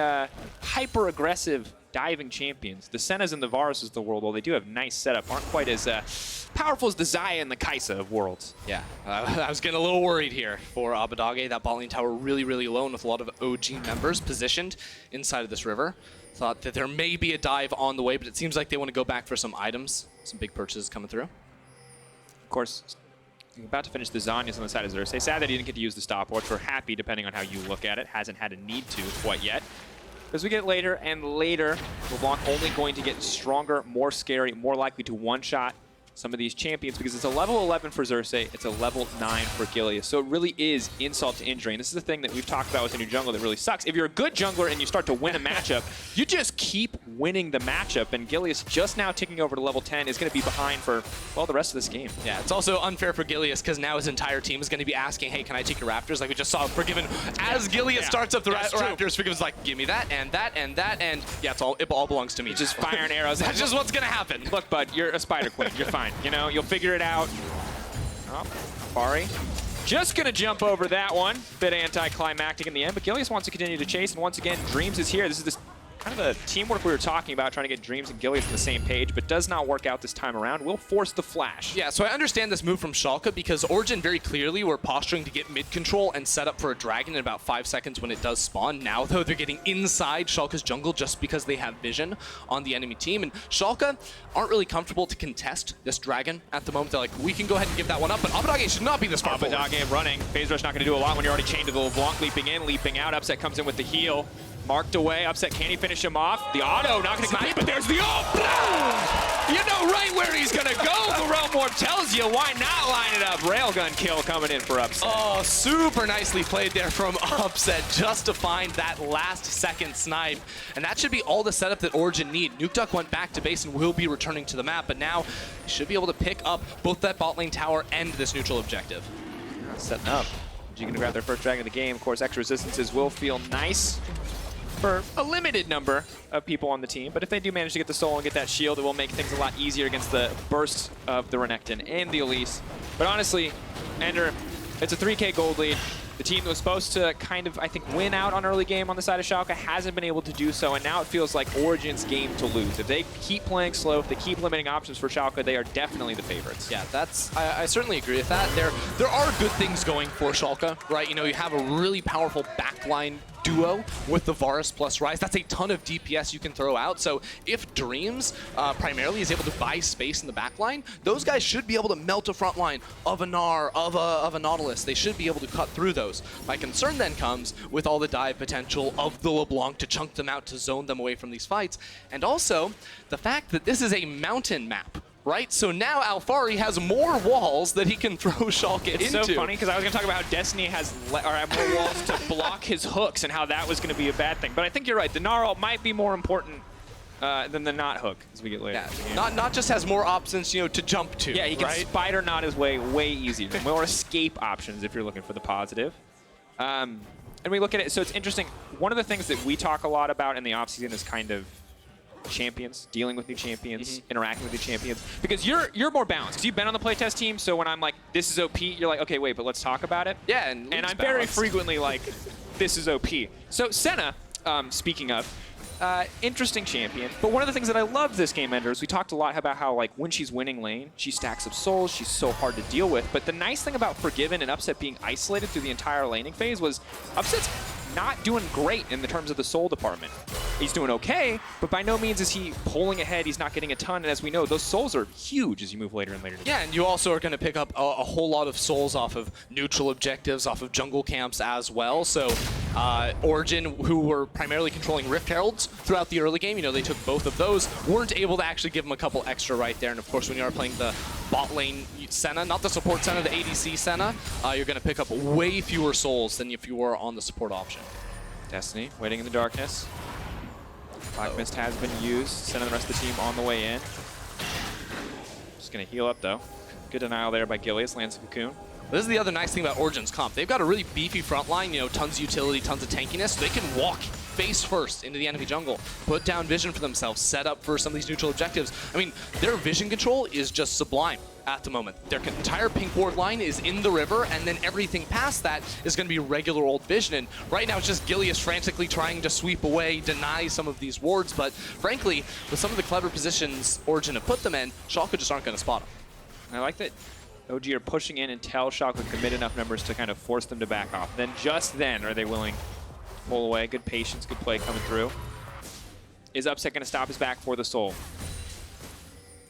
hyper-aggressive diving champions. The Sennas and the Varuses of the world, while they do have nice setup, aren't quite as powerful as the Xayah and the Kaisa of worlds. Yeah, I was getting a little worried here for Abbedagge. That bot lane tower really, really alone with a lot of OG members positioned inside of this river. Thought that there may be a dive on the way, but it seems like they want to go back for some items. Some big purchases coming through. Of course, about to finish the Zhonya's on the side of Xerxe. Sad that he didn't get to use the stopwatch. We're happy, depending on how you look at it. Hasn't had a need to quite yet. As we get later and later, LeBlanc only going to get stronger, more scary, more likely to one-shot some of these champions, because it's a level 11 for Xerxe, it's a level 9 for Gilius. So it really is insult to injury. And this is the thing that we've talked about with the new jungler that really sucks. If you're a good jungler and you start to win a matchup, you just keep winning the matchup. And Gilius, just now ticking over to level 10, is going to be behind for, well, the rest of this game. Yeah, it's also unfair for Gilius because now his entire team is going to be asking, hey, can I take your Raptors? Like we just saw Forgiven. As Gilius starts up the Raptors, Forgiven's like, give me that, and that, and that, and yeah, it all belongs to me. Just firing arrows. That's just what's going to happen. Look, bud, you're a Spider Queen. You're fine. You know, you'll figure it out. Oh, Alphari just gonna jump over that one. Bit anticlimactic in the end, but Gilius wants to continue to chase, and once again, Dreams is here. This is this kind of the teamwork we were talking about, trying to get Dreams and Gilius on the same page, but does not work out this time around. Will force the flash. Yeah, so I understand this move from Schalke because Origen very clearly were posturing to get mid control and set up for a dragon in about 5 seconds when it does spawn. Now, though, they're getting inside Schalke's jungle just because they have vision on the enemy team, and Schalke aren't really comfortable to contest this dragon at the moment. They're like, we can go ahead and give that one up, but Abbedagge should not be this far forward. Abbedagge running. Phase Rush not going to do a lot when you're already chained to the LeBlanc, leaping in, leaping out. Upset comes in with the heal. Marked away. Upset, can he finish him off? The auto not going to complete, but there's the boom! You know right where he's going to go. The Realm Warp tells you why not line it up. Railgun kill coming in for Upset. Oh, super nicely played there from Upset just to find that last second snipe. And that should be all the setup that Origen need. Nukeduck went back to base and will be returning to the map, but now he should be able to pick up both that bot lane tower and this neutral objective. Setting up. You can grab their first dragon of the game. Of course, extra resistances will feel nice for a limited number of people on the team, but if they do manage to get the soul and get that shield, it will make things a lot easier against the bursts of the Renekton and the Elise. But honestly, Ender, it's a 3K gold lead. The team that was supposed to kind of, I think, win out on early game on the side of Schalke hasn't been able to do so, and now it feels like Origen's game to lose. If they keep playing slow, if they keep limiting options for Schalke, they are definitely the favorites. Yeah, I certainly agree with that. There are good things going for Schalke, right? You know, you have a really powerful backline duo with the Varus plus Ryze. That's a ton of DPS you can throw out. So if Dreams primarily is able to buy space in the backline, those guys should be able to melt a front line of a Gnar, of a Nautilus. They should be able to cut through those. My concern then comes with all the dive potential of the LeBlanc to chunk them out, to zone them away from these fights. And also the fact that this is a mountain map. Right? So now Alphari has more walls that he can throw Schalke into. It's so funny because I was going to talk about how Destiny has more walls to block his hooks and how that was going to be a bad thing. But I think you're right. The Gnar might be more important than the not hook as we get later. Yeah, not just has more options, you know, to jump to. Yeah, he can spider knot his way easier. More escape options if you're looking for the positive. And we look at it, so it's interesting. One of the things that we talk a lot about in the offseason is kind of champions, dealing with new champions, interacting with new champions, because you're more balanced because you've been on the playtest team. So when I'm like, this is OP, you're like, okay, wait, but let's talk about it. Yeah, and I'm very frequently like, this is OP. So Senna, speaking of, interesting champion, but one of the things that I love this game, Ender, is we talked a lot about how, like, when she's winning lane, she stacks up souls, she's so hard to deal with. But the nice thing about Forgiven and Upset being isolated through the entire laning phase was Upset's not doing great in the terms of the soul department. He's doing okay, but by no means is he pulling ahead. He's not getting a ton, and as we know, those souls are huge as you move later and later. Yeah, and you also are going to pick up a whole lot of souls off of neutral objectives, off of jungle camps as well. So Origen, who were primarily controlling Rift Heralds throughout the early game, you know, they took both of those, weren't able to actually give him a couple extra right there. And of course, when you are playing the bot lane Senna, not the support Senna, the ADC Senna, you're going to pick up way fewer souls than if you were on the support option. Destiny waiting in the darkness. Black Mist has been used. Sending the rest of the team on the way in. Just going to heal up, though. Good denial there by Gilius. Lands a cocoon. This is the other nice thing about Origen's comp. They've got a really beefy front line, you know, tons of utility, tons of tankiness. So they can walk face first into the enemy jungle, put down vision for themselves, set up for some of these neutral objectives. I mean, their vision control is just sublime at the moment. Their entire pink ward line is in the river, and then everything past that is going to be regular old vision. And right now it's just Gilius frantically trying to sweep away, deny some of these wards. But frankly, with some of the clever positions Origen have put them in, Schalke just aren't going to spot them. I like that OG are pushing in until Schalke commit enough numbers to kind of force them to back off. Then just then are they willing to pull away. Good patience, good play coming through. Is Upset going to stop his back for the soul?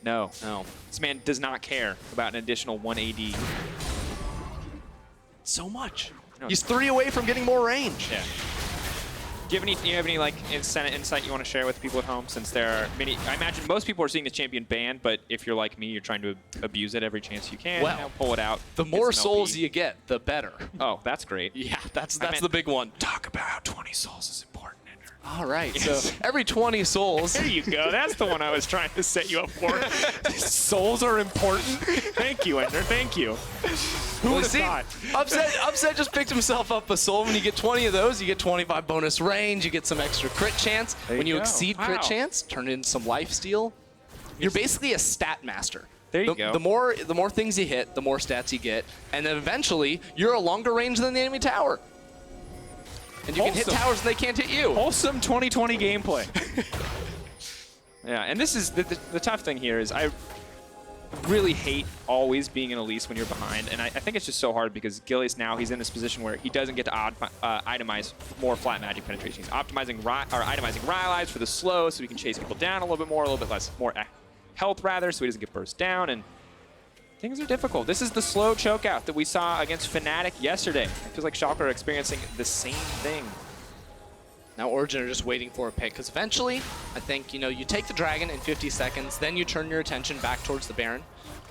No. No. This man does not care about an additional 1 AD. So much. No. He's 3 away from getting more range. Yeah. Do you have any like insight you want to share with people at home? Since there are many, I imagine most people are seeing the champion banned, but if you're like me, you're trying to abuse it every chance you can. Well, you know, pull it out. The more souls you get, the better. Oh, that's great. Yeah, that's the big one. Talk about how 20 souls is important. All right, so every 20 souls. There you go. That's the one I was trying to set you up for. Souls are important. Thank you, Ender. Thank you. Who would have thought? Upset just picked himself up a soul. When you get 20 of those, you get 25 bonus range. You get some extra crit chance. When you exceed crit chance, turn in some life steal. You're basically a stat master. There you go. The more things you hit, the more stats you get, and then eventually you're a longer range than the enemy tower. And you can hit towers and they can't hit you. Wholesome 2020 gameplay. Yeah, and this is the tough thing here is I really hate always being in a lease when you're behind, and I think it's just so hard because Gilius now he's in this position where he doesn't get to itemize more flat magic penetration. He's optimizing itemizing Rylai's for the slow so he can chase people down a little bit less, more health rather, so he doesn't get burst down, and things are difficult. This is the slow chokeout that we saw against Fnatic yesterday. It feels like Schalke are experiencing the same thing. Now Origen are just waiting for a pick, because eventually, I think, you take the dragon in 50 seconds, then you turn your attention back towards the Baron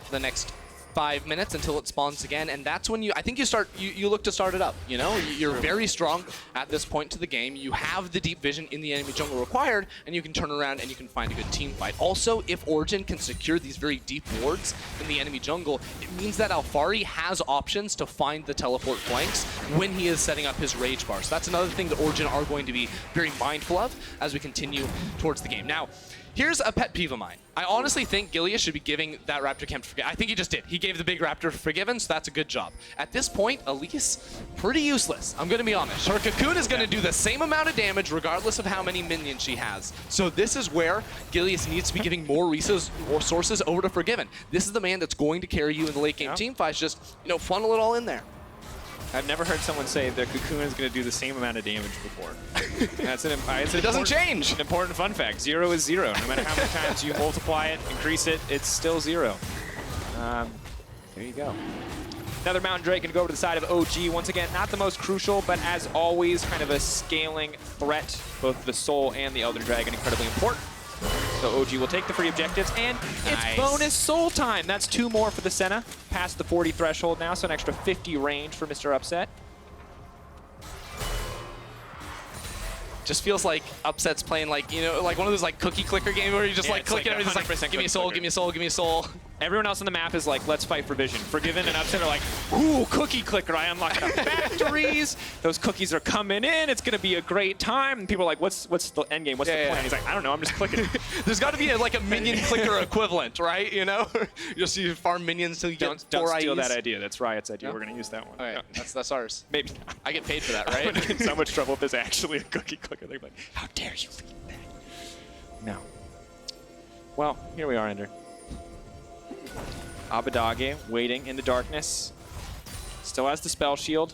for the next 5 minutes until it spawns again, and that's when I think you look to start it up, You're very strong at this point to the game. You have the deep vision in the enemy jungle required, and you can turn around and you can find a good team fight. Also, if Origen can secure these very deep wards in the enemy jungle, it means that Alphari has options to find the teleport flanks when he is setting up his rage bar. So that's another thing that Origen are going to be very mindful of as we continue towards the game. Now, here's a pet peeve of mine. I honestly think Gilius should be giving that Raptor Camp Forgiven. I think he just did. He gave the big Raptor Forgiven, so that's a good job. At this point, Elise, pretty useless. I'm going to be honest. Her Cocoon is going to do the same amount of damage regardless of how many minions she has. So this is where Gilius needs to be giving more resources over to Forgiven. This is the man that's going to carry you in the late game team fights. Just, funnel it all in there. I've never heard someone say their Cocoon is going to do the same amount of damage before. It doesn't change. An important fun fact. 0 is 0. No matter how many times you multiply it, increase it, it's still 0. There you go. Another Mountain Drake going to go over to the side of OG. Once again, not the most crucial, but as always, kind of a scaling threat. Both the Soul and the Elder Dragon incredibly important. So OG will take the free objectives, and it's bonus soul time. That's 2 more for the Senna. Past the 40 threshold now, so an extra 50 range for Mr. Upset. Just feels like Upset's playing like one of those cookie clicker games where you just click it and it's like, give me a soul, give me a soul, give me a soul. Everyone else on the map is like, let's fight for vision. Forgiven and Upset are like, ooh, cookie clicker, I unlocked the factories. Those cookies are coming in. It's going to be a great time. And people are like, what's the end game? What's the plan? He's like, I don't know, I'm just clicking. There's got to be a minion clicker equivalent, right? Just you farm minions until you get 4 Don't steal IEs. that idea. That's Riot's idea. No? We're going to use that one. All right, no. that's ours. Maybe not. I get paid for that, right? I'm going to get in so much trouble if there's actually a cookie clicker. They're like, how dare you leave that? No. Well, here we are, Ender. Abbedagge waiting in the darkness. Still has the spell shield.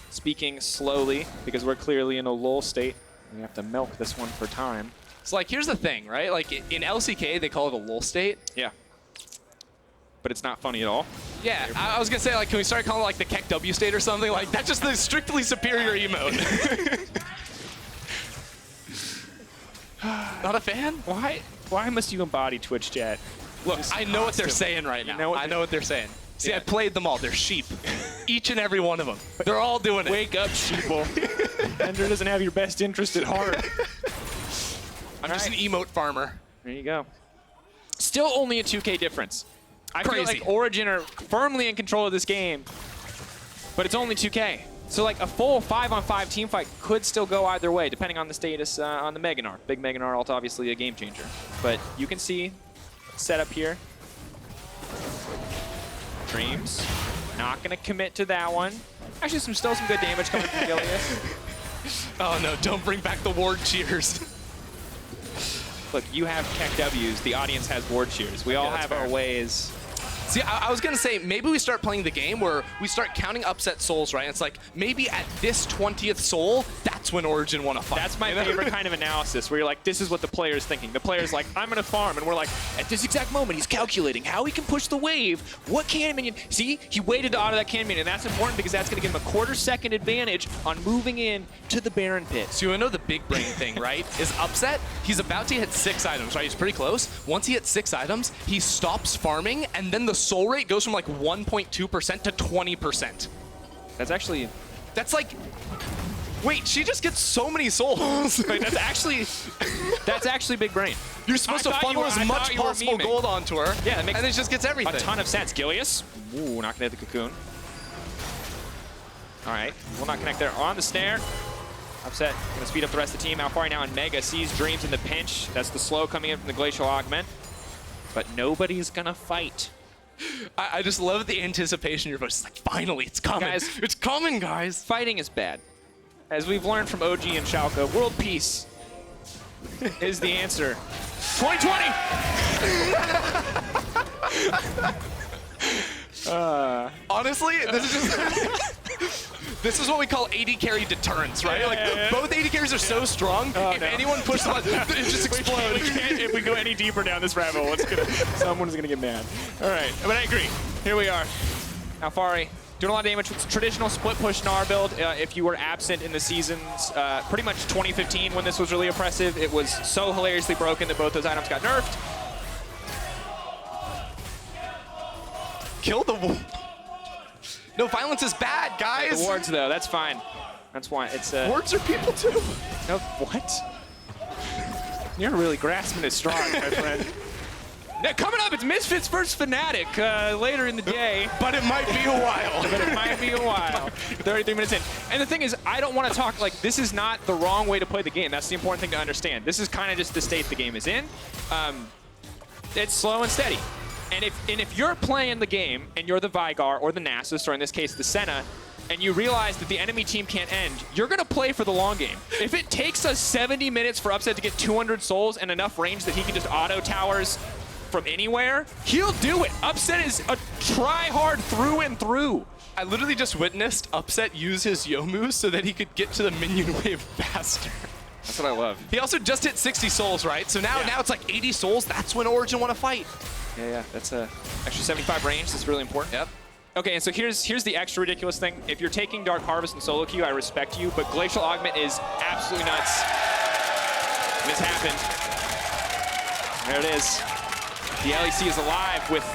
Speaking slowly because we're clearly in a lull state. We have to milk this one for time. So here's the thing, right? In LCK, they call it a lull state. Yeah. But it's not funny at all. Yeah, I was going to say, can we start calling it the Keck W state or something? That's just the strictly superior emote. Not a fan? Why must you embody Twitch chat? Look, I know what they're saying right now. I know what they're saying. See, I played them all. They're sheep. Each and every one of them. They're all doing it. Wake up, sheeple. Ender doesn't have your best interest at heart. I'm just an emote farmer. There you go. Still only a 2K difference. I feel Crazy. like Origen are firmly in control of this game, but it's only 2K. So like a full 5-on-5 team fight could still go either way, depending on the status on the Mega Gnar. Big Mega Gnar ult, obviously a game changer. But you can see setup here. Dreams, not gonna commit to that one. Actually, still some good damage coming from Gilius. Oh no, don't bring back the ward cheers. Look, you have Keck W's, the audience has ward cheers. We all have our ways. See, I was going to say, maybe we start playing the game where we start counting upset souls, right? It's like, maybe at this 20th soul, that's when Origen want to fight. That's my favorite kind of analysis, where you're like, this is what the player's thinking. The player's like, I'm going to farm, and we're like, at this exact moment, he's calculating how he can push the wave. What cannon minion? See, he waited to auto that cannon minion, and that's important because that's going to give him a quarter-second advantage on moving in to the Baron pit. So you know the big brain thing, right? Is upset, he's about to hit 6 items, right? He's pretty close. Once he hits 6 items, he stops farming, and then the soul rate goes from like 1.2% to 20%. That's actually... That's like... Wait, she just gets so many souls. Wait, that's actually big brain. You're supposed to funnel as much possible gold onto her, yeah, and it just gets everything. A ton of sense. Gilius, ooh, not gonna hit the cocoon. All right, will not connect there. On the snare. Upset, gonna speed up the rest of the team. Alphari now in Mega, sees Dreams in the pinch. That's the slow coming in from the Glacial Augment. But nobody's gonna fight. I just love the anticipation in your voice. It's like, finally, it's coming. Guys, it's coming, guys. Fighting is bad. As we've learned from OG and Schalke, world peace is the answer. 2020! Honestly, this is just... This is what we call AD carry deterrence, right? Both AD carries are so strong, if anyone pushes them, it just explodes. If we go any deeper down this rabbit hole, someone's going to get mad. All right, but I agree. Here we are. Alphari doing a lot of damage with traditional split push Gnar build. If you were absent in the seasons, pretty much 2015 when this was really oppressive, it was so hilariously broken that both those items got nerfed. Kill the ward. No, violence is bad, guys. The wards, though, that's fine. That's why it's... wards are people, too. No, what? You're really grasping at straws, my friend. Now, coming up, it's Misfits versus Fnatic later in the day. But it might be a while. 33 minutes in. And the thing is, I don't want to talk, like, this is not the wrong way to play the game. That's the important thing to understand. This is kind of just the state the game is in. It's slow and steady. And if you're playing the game and you're the Vigar or the Nasus, or in this case the Senna, and you realize that the enemy team can't end, you're going to play for the long game. If it takes us 70 minutes for Upset to get 200 souls and enough range that he can just auto towers from anywhere, he'll do it. Upset is a try-hard through and through. I literally just witnessed Upset use his Yomu so that he could get to the minion wave faster. That's what I love. He also just hit 60 souls, right? So now it's like 80 souls. That's when Origen want to fight. Yeah, that's a extra 75 range. That's really important. Yep. Okay, and so here's the extra ridiculous thing. If you're taking Dark Harvest and solo queue, I respect you, but Glacial Augment is absolutely nuts. And it's happened. There it is. The LEC is alive with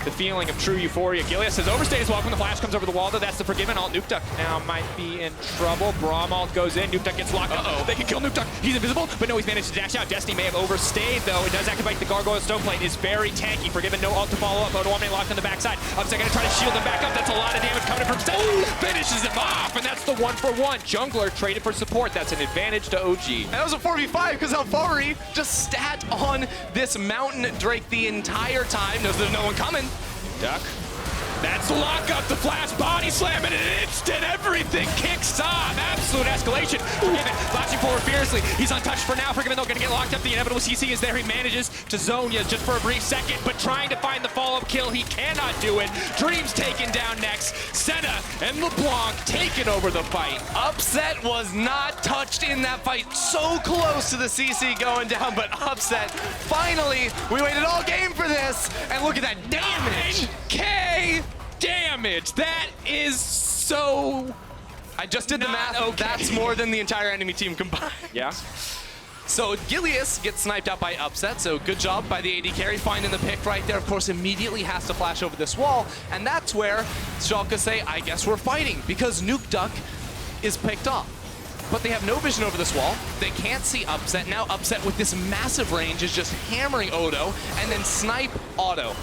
the feeling of true euphoria. Gilius has overstayed his welcome. The flash comes over the wall, though. That's the Forgiven alt. Nukeduck now might be in trouble. Braum alt goes in. Nukeduck gets locked up. They can kill Nukeduck. He's invisible, but no, he's managed to dash out. Destiny may have overstayed, though. It does activate the Gargoyle Stoneplate. Is very tanky. Forgiven, no alt to follow up. Odoamne locked on the backside. Upset gonna try to shield him back up. That's a lot of damage coming from Stone. Finishes him off, and that's the 1-for-1. Jungler traded for support. That's an advantage to OG. And that was a 4v5 because Alphari just sat on this Mountain Drake the entire time. Knows there's no one coming. Duck. That's the lockup, the flash body slam, and an instant everything kicks off. Absolute escalation. Forgiven, flashing forward fiercely. He's untouched for now. Forgiven, though, going to get locked up. The inevitable CC is there. He manages to zone you just for a brief second, but trying to find the follow-up kill, he cannot do it. Dreams taken down next. Senna and LeBlanc taking over the fight. Upset was not touched in that fight. So close to the CC going down, but Upset, finally, we waited all game for this, and look at that damage. 9K damage. That is so... I just did the math. Okay. That's more than the entire enemy team combined. Yeah. So Gilius gets sniped out by Upset, so good job by the AD carry, finding the pick right there. Of course, immediately has to flash over this wall, and that's where Schalke say, I guess we're fighting, because Nukeduck is picked off. But they have no vision over this wall. They can't see Upset. Now Upset with this massive range is just hammering Odo, and then snipe Auto.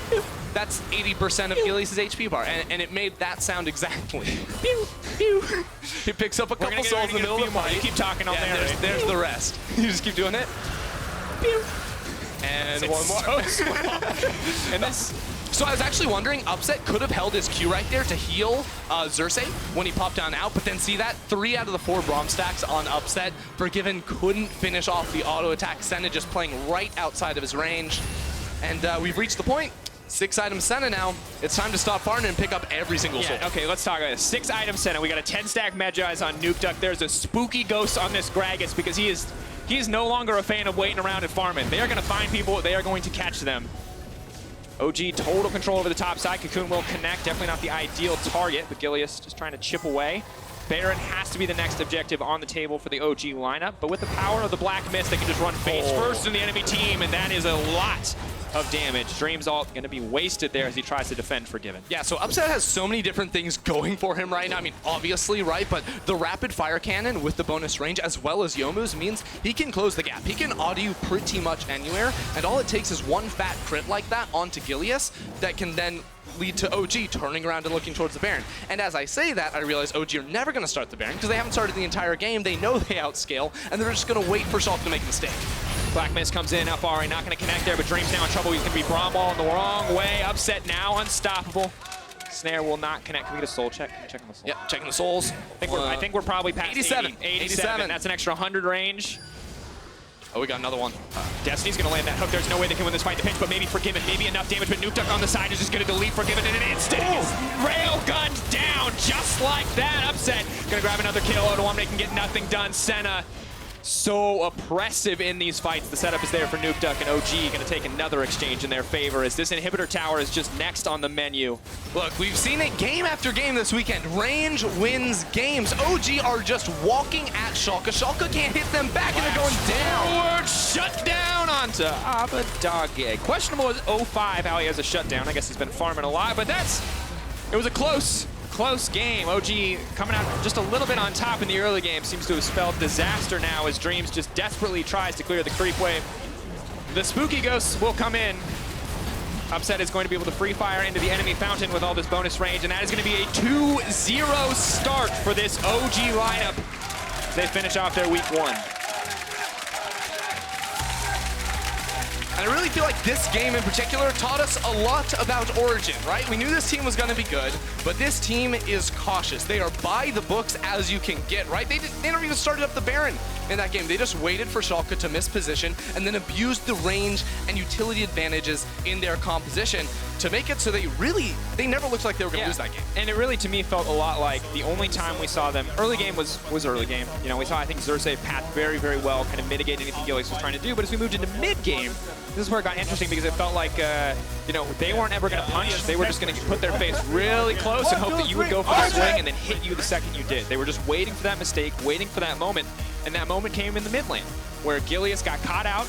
that's 80% of Gilius' HP bar, and it made that sound exactly. Pew, pew. He picks up a couple souls in the middle of the fight. You keep talking on there. There's the rest. You just keep doing it. Pew. And it's one more. So small. And this. So I was actually wondering, Upset could have held his Q right there to heal Xerxe when he popped down out, but then see that? 3 out of the 4 Braum stacks on Upset. Forgiven couldn't finish off the auto attack. Senna just playing right outside of his range. And we've reached the point. 6-item Senna now. It's time to stop farming and pick up every single soul. Okay, let's talk about this. 6-item Senna. We got a 10-stack Medjai's on Nukeduck. There's a spooky ghost on this Gragas because he is no longer a fan of waiting around and farming. They are going to find people. They are going to catch them. OG total control over the top side. Cocoon will connect. Definitely not the ideal target, but Gilius just trying to chip away. Baron has to be the next objective on the table for the OG lineup, but with the power of the Black Mist, they can just run face first in the enemy team, and that is a lot of damage. Dream's ult going to be wasted there as he tries to defend Forgiven. Yeah, so Upset has so many different things going for him right now. I mean, obviously, right? But the rapid fire cannon with the bonus range as well as Youmuu's means he can close the gap. He can auto you pretty much anywhere, and all it takes is one fat crit like that onto Gilius that can then lead to OG turning around and looking towards the Baron. And as I say that, I realize OG are never going to start the Baron because they haven't started the entire game. They know they outscale, and they're just going to wait for Schalke to make a mistake. Black Mist comes in, Alphari not going to connect there, but Dream's now in trouble. He's going to be Braum ball in the wrong way. Upset now, unstoppable. Snare will not connect. Can we get a soul check? Can we check on the soul? Yep, checking the souls. I think we're probably past 87. 87. That's an extra 100 range. Oh, we got another one. Destiny's going to land that hook. There's no way they can win this fight in the pinch, but maybe Forgiven, maybe enough damage, but Nukeduck on the side is just going to delete Forgiven in an instant. He's railgunned down just like that. Upset. Going to grab another kill. Odoamne can get nothing done. Senna, so oppressive in these fights. The setup is there for Nukeduck, and OG going to take another exchange in their favor as this inhibitor tower is just next on the menu. Look, we've seen it game after game this weekend. Range wins games. OG are just walking at Schalke. Schalke can't hit them back, and they're going down. Forward shutdown onto Abbedagge. Questionable is 05 how he has a shutdown. I guess he's been farming a lot, but it was a close game. OG coming out just a little bit on top in the early game seems to have spelled disaster now as Dreams just desperately tries to clear the creep wave. The spooky ghosts will come in. Upset is going to be able to free fire into the enemy fountain with all this bonus range, and that is going to be a 2-0 start for this OG lineup. They finish off their week 1. And I really feel like this game in particular taught us a lot about Origen, right? We knew this team was going to be good, but this team is cautious. They are by the books as you can get, right? They never even started up the Baron in that game. They just waited for Schalke to miss position and then abused the range and utility advantages in their composition to make it so they never looked like they were going to lose that game. And it really, to me, felt a lot like the only time we saw them, early game was early game. You know, we saw, I think, Xerxe path very, very well, kind of mitigate anything Gilius was trying to do, but as we moved into mid-game, this is where it got interesting because it felt like, you know, they weren't ever going to punch. They were just going to put their face really close and hope that you would go for the swing and then hit you the second you did. They were just waiting for that mistake, waiting for that moment, and that moment came in the mid lane, where Gilius got caught out,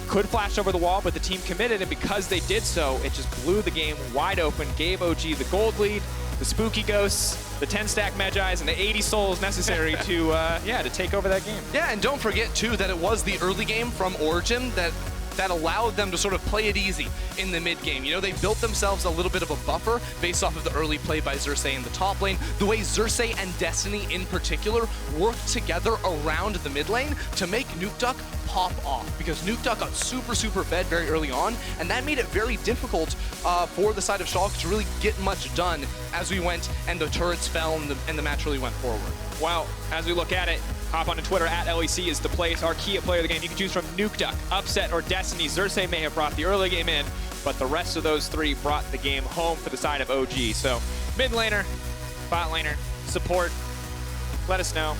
could flash over the wall, but the team committed, and because they did so, it just blew the game wide open, gave OG the gold lead, the spooky ghosts, the 10-stack Medjai's, and the 80 souls necessary to take over that game. Yeah, and don't forget, too, that it was the early game from Origen that allowed them to sort of play it easy in the mid game. You know, they built themselves a little bit of a buffer based off of the early play by Xerxe in the top lane. The way Xerxe and Destiny in particular worked together around the mid lane to make Nukeduck pop off, because Nukeduck got super fed very early on, and that made it very difficult for the side of Schalke to really get much done as we went and the turrets fell and the match really went forward. Well, as we look at it, hop onto Twitter, @LEC is the place, our key player of the game. You can choose from Nukeduck, Upset, or Destiny. Xerxe may have brought the early game in, but the rest of those three brought the game home for the side of OG. So, mid laner, bot laner, support, let us know.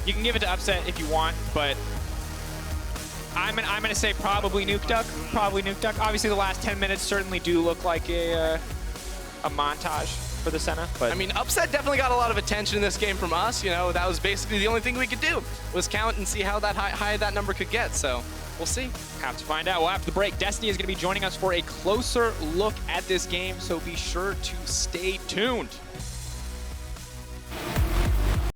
You can give it to Upset if you want, but I'm gonna say probably Nukeduck. Obviously, the last 10 minutes certainly do look like a montage for the Senna, but I mean, Upset definitely got a lot of attention in this game from us. You know, that was basically the only thing we could do was count and see how that high that number could get. So we'll see. Have to find out. Well, after the break, Destiny is going to be joining us for a closer look at this game, so be sure to stay tuned.